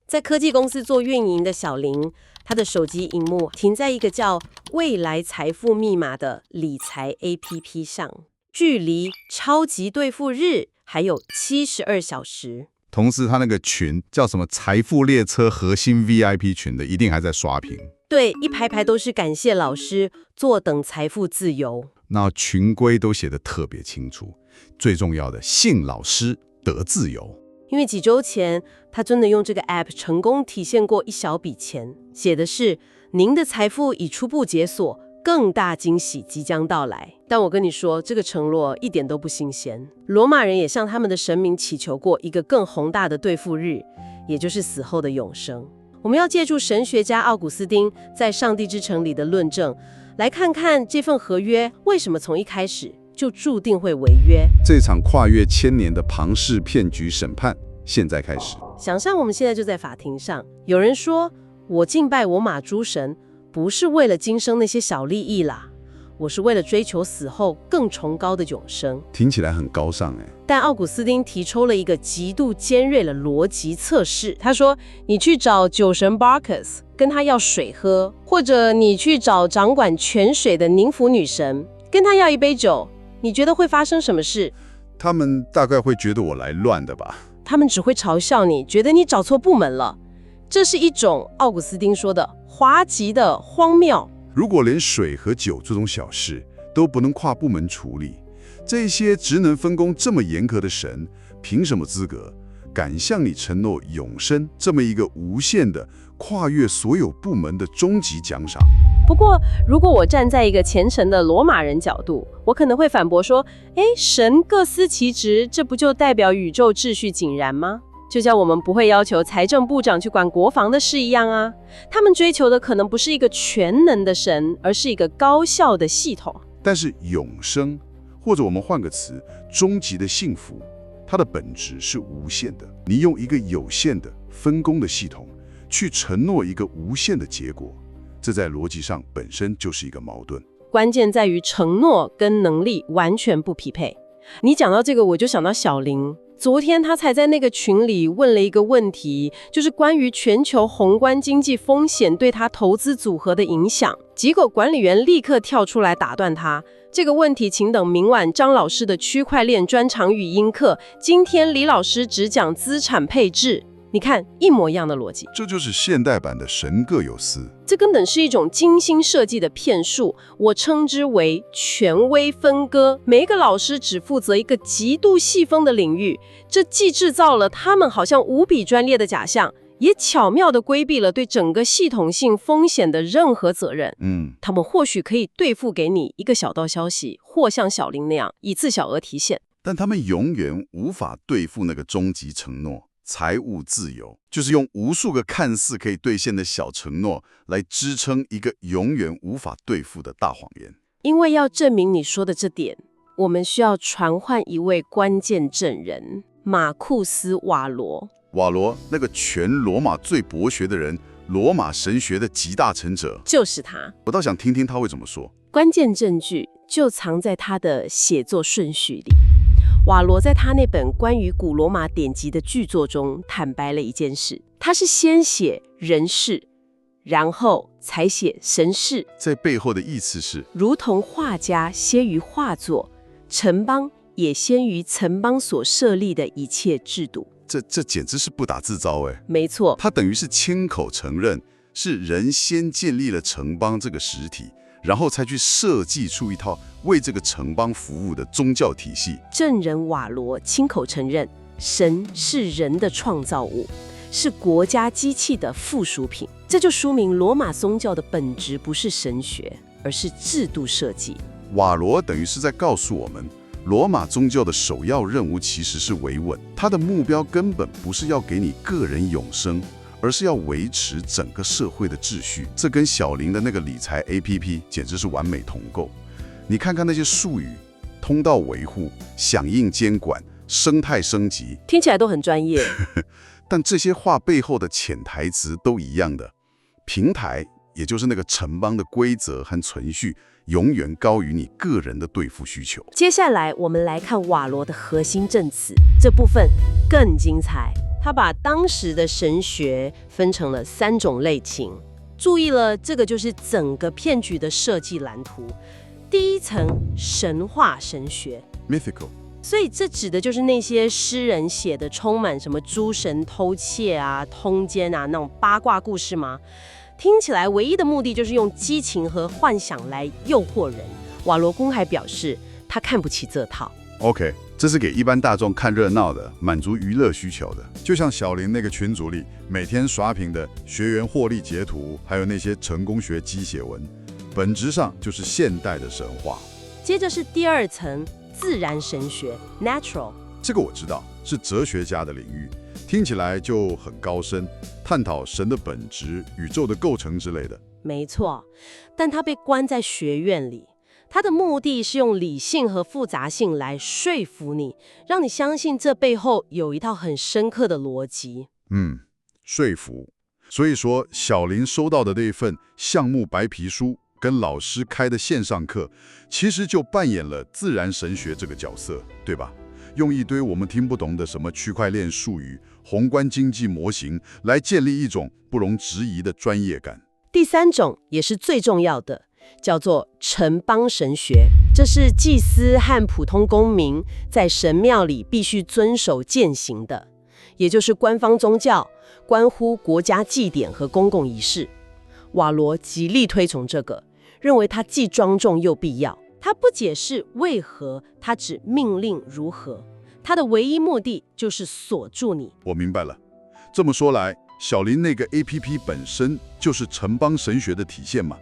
在科技公司做运营的小林，他的手机荧幕停在一个叫未来财富密码的理财 APP 上，距离超级兑付日还有72小时。同时他那个群叫什么财富列车核心 VIP 群的，一定还在刷屏。对，一排排都是感谢老师，坐等财富自由。那群规都写得特别清楚，最重要的信老师得自由。因为几周前，他真的用这个 app 成功体现过一小笔钱，写的是您的财富已初步解锁，更大惊喜即将到来。但我跟你说，这个承诺一点都不新鲜。罗马人也向他们的神明祈求过一个更宏大的兑付日，也就是死后的永生。我们要借助神学家奥古斯丁在《上帝之城》里的论证，来看看这份合约为什么从一开始就注定会违约。这场跨越1000年的庞氏骗局审判现在开始。想象我们现在就在法庭上，有人说我敬拜我马诸神不是为了今生那些小利益啦，我是为了追求死后更崇高的永生。听起来很高尚哎，但奥古斯丁提出了一个极度尖锐的逻辑测试。他说，你去找酒神 Bacchus 跟他要水喝，或者你去找掌管泉水的宁芙女神跟他要一杯酒，你觉得会发生什么事？他们大概会觉得我来乱的吧。他们只会嘲笑你，觉得你找错部门了。这是一种奥古斯丁说的滑稽的荒谬。如果连水和酒这种小事都不能跨部门处理，这些职能分工这么严格的神，凭什么资格敢向你承诺永生这么一个无限的、跨越所有部门的终极奖赏？不过，如果我站在一个虔诚的罗马人角度，我可能会反驳说，神各司其职，这不就代表宇宙秩序井然吗？就像我们不会要求财政部长去管国防的事一样啊。他们追求的可能不是一个全能的神，而是一个高效的系统。但是永生，或者我们换个词，终极的幸福，它的本质是无限的。你用一个有限的分工的系统去承诺一个无限的结果，这在逻辑上本身就是一个矛盾。关键在于承诺跟能力完全不匹配。你讲到这个，我就想到小林。昨天他才在那个群里问了一个问题，就是关于全球宏观经济风险对他投资组合的影响。结果管理员立刻跳出来打断他，这个问题请等明晚张老师的区块链专场语音课，今天李老师只讲资产配置。你看，一模一样的逻辑，这就是现代版的神各有司。这根本是一种精心设计的骗术，我称之为权威分割。每一个老师只负责一个极度细分的领域，这既制造了他们好像无比专业的假象，也巧妙地规避了对整个系统性风险的任何责任。他们或许可以兑付给你一个小道消息，或像小林那样一次小额提现，但他们永远无法兑付那个终极承诺。财务自由就是用无数个看似可以兑现的小承诺来支撑一个永远无法兑付的大谎言。因为要证明你说的这点，我们需要传唤一位关键证人——马库斯·瓦罗。瓦罗，那个全罗马最博学的人，罗马神学的集大成者，就是他。我倒想听听他会怎么说。关键证据就藏在他的写作顺序里。瓦罗在他那本关于古罗马典籍的巨作中坦白了一件事，他是先写人事，然后才写神事。在背后的意思是，如同画家先于画作，城邦也先于城邦所设立的一切制度。这简直是不打自招哎！没错，他等于是亲口承认，是人先建立了城邦这个实体，然后才去设计出一套为这个城邦服务的宗教体系。证人瓦罗亲口承认，神是人的创造物，是国家机器的附属品。这就说明罗马宗教的本质不是神学，而是制度设计。瓦罗等于是在告诉我们，罗马宗教的首要任务其实是维稳，它的目标根本不是要给你个人永生，而是要维持整个社会的秩序。这跟小林的那个理财 APP 简直是完美同构。你看看那些术语，通道维护、响应监管、生态升级，听起来都很专业。但这些话背后的潜台词都一样的，平台也就是那个城邦的规则和存续，永远高于你个人的对付需求。接下来我们来看瓦罗的核心证词，这部分更精彩。他把当时的神学分成了3种类型。注意了，这个就是整个骗局的设计蓝图。第一层，神话神学 mythical， 所以这指的就是那些诗人写的充满什么诸神偷窃啊、通奸啊那种八卦故事吗？听起来唯一的目的就是用激情和幻想来诱惑人。瓦罗公还表示，他看不起这套。OK， 这是给一般大众看热闹的，满足娱乐需求的。就像小林那个群组里每天刷屏的学员获利截图，还有那些成功学鸡血文，本质上就是现代的神话。接着是第2层，自然神学 （natural）。这个我知道，是哲学家的领域，听起来就很高深，探讨神的本质、宇宙的构成之类的。没错，但他被关在学院里，他的目的是用理性和复杂性来说服你，让你相信这背后有一套很深刻的逻辑。说服。所以说，小林收到的那份项目白皮书跟老师开的线上课，其实就扮演了自然神学这个角色，对吧？用一堆我们听不懂的什么区块链术语、宏观经济模型来建立一种不容置疑的专业感。第3种也是最重要的，叫做城邦神学。这是祭司和普通公民在神庙里必须遵守践行的，也就是官方宗教，关乎国家祭典和公共仪式。瓦罗极力推崇这个，认为它既庄重又必要。他不解释为何，他只命令如何。他的唯一目的就是锁住你。我明白了。这么说来，小林那个 APP 本身就是城邦神学的体现嘛？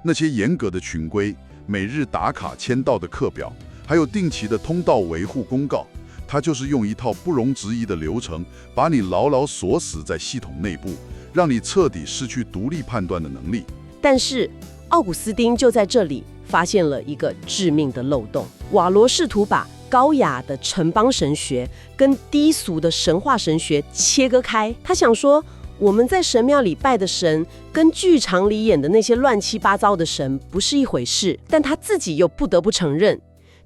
那些严格的群规、每日打卡签到的课表，还有定期的通道维护公告，它就是用一套不容置疑的流程，把你牢牢锁死在系统内部，让你彻底失去独立判断的能力。但是奥古斯丁就在这里发现了一个致命的漏洞。瓦罗试图把高雅的城邦神学跟低俗的神话神学切割开。他想说，我们在神庙里拜的神跟剧场里演的那些乱七八糟的神不是一回事，但他自己又不得不承认，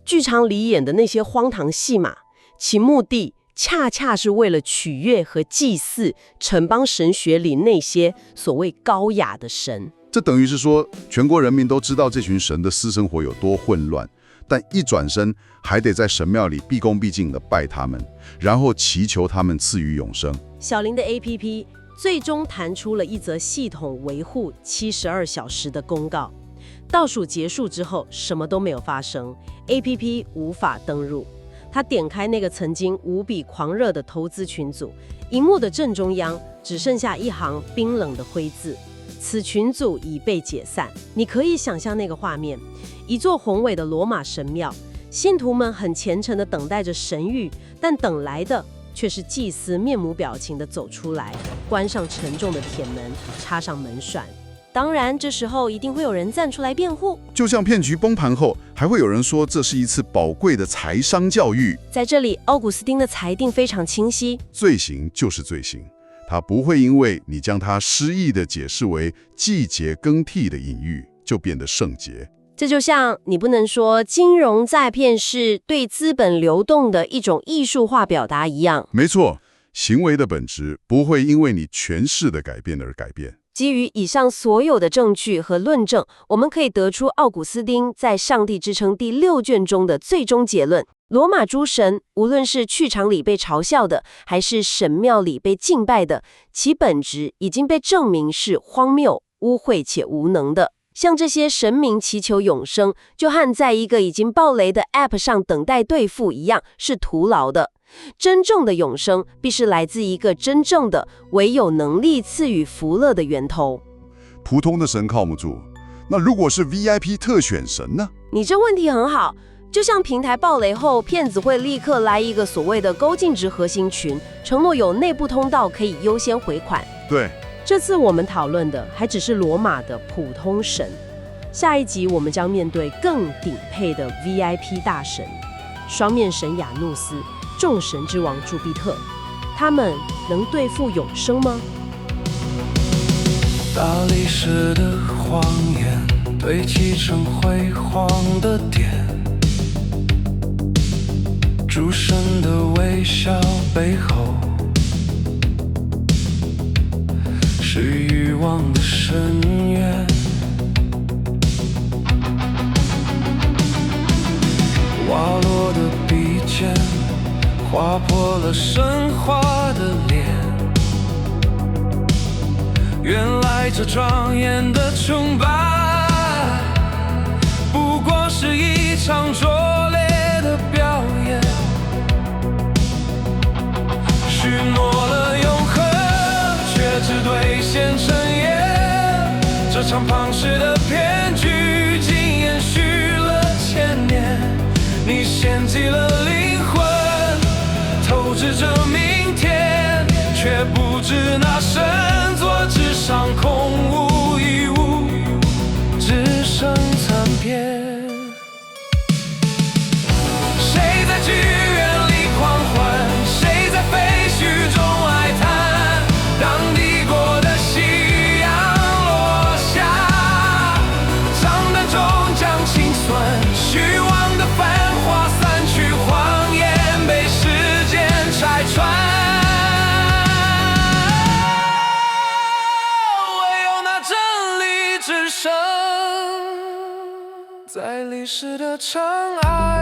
剧场里演的那些荒唐戏码，其目的恰恰是为了取悦和祭祀城邦神学里那些所谓高雅的神。这等于是说，全国人民都知道这群神的私生活有多混乱，但一转身还得在神庙里毕恭毕敬地拜他们，然后祈求他们赐予永生。小林的 APP 最终弹出了一则系统维护72小时的公告，倒数结束之后什么都没有发生， APP 无法登入。他点开那个曾经无比狂热的投资群组，荧幕的正中央只剩下一行冰冷的灰字：此群组已被解散。你可以想象那个画面，一座宏伟的罗马神庙，信徒们很虔诚地等待着神谕，但等来的却是祭司面无表情地走出来，关上沉重的铁门，插上门栓。当然，这时候一定会有人站出来辩护，就像骗局崩盘后，还会有人说这是一次宝贵的财商教育。在这里，奥古斯丁的裁定非常清晰：罪行就是罪行，它不会因为你将它诗意地解释为季节更替的隐喻，就变得圣洁。这就像你不能说金融诈骗是对资本流动的一种艺术化表达一样。没错，行为的本质不会因为你诠释的改变而改变。基于以上所有的证据和论证，我们可以得出奥古斯丁在《上帝之称》第6卷中的最终结论：罗马诸神，无论是剧场里被嘲笑的，还是神庙里被敬拜的，其本质已经被证明是荒谬、污秽且无能的。像这些神明祈求永生，就和在一个已经爆雷的 App 上等待兑付一样，是徒劳的。真正的永生必是来自一个真正的、唯有能力赐予福乐的源头。普通的神靠不住，那如果是 VIP 特选神呢？你这问题很好，就像平台爆雷后，骗子会立刻来一个所谓的高净值核心群，承诺有内部通道可以优先回款。对，这次我们讨论的还只是罗马的普通神，下一集我们将面对更顶配的 VIP 大神——双面神亚努斯、众神之王朱庇特，他们能对付永生吗？大理石的谎言堆砌成辉煌的点，诸神的微笑背后是欲望的深渊。滑落的笔尖划破了神话的脸，原来这庄严的崇拜不过是一场拙劣的表演，许诺了永恒却只兑现承言，这场庞氏的骗局竟延续了千年，你献祭了灵魂透支着明天，却不知那神座之上空无一物，只剩残片。谁在剧院里狂欢，谁在废墟中哀叹，当帝国的夕阳落下，账单中将清算，虚妄的繁华散去，谎言被时间拆穿，唯有那真理之声在历史的尘埃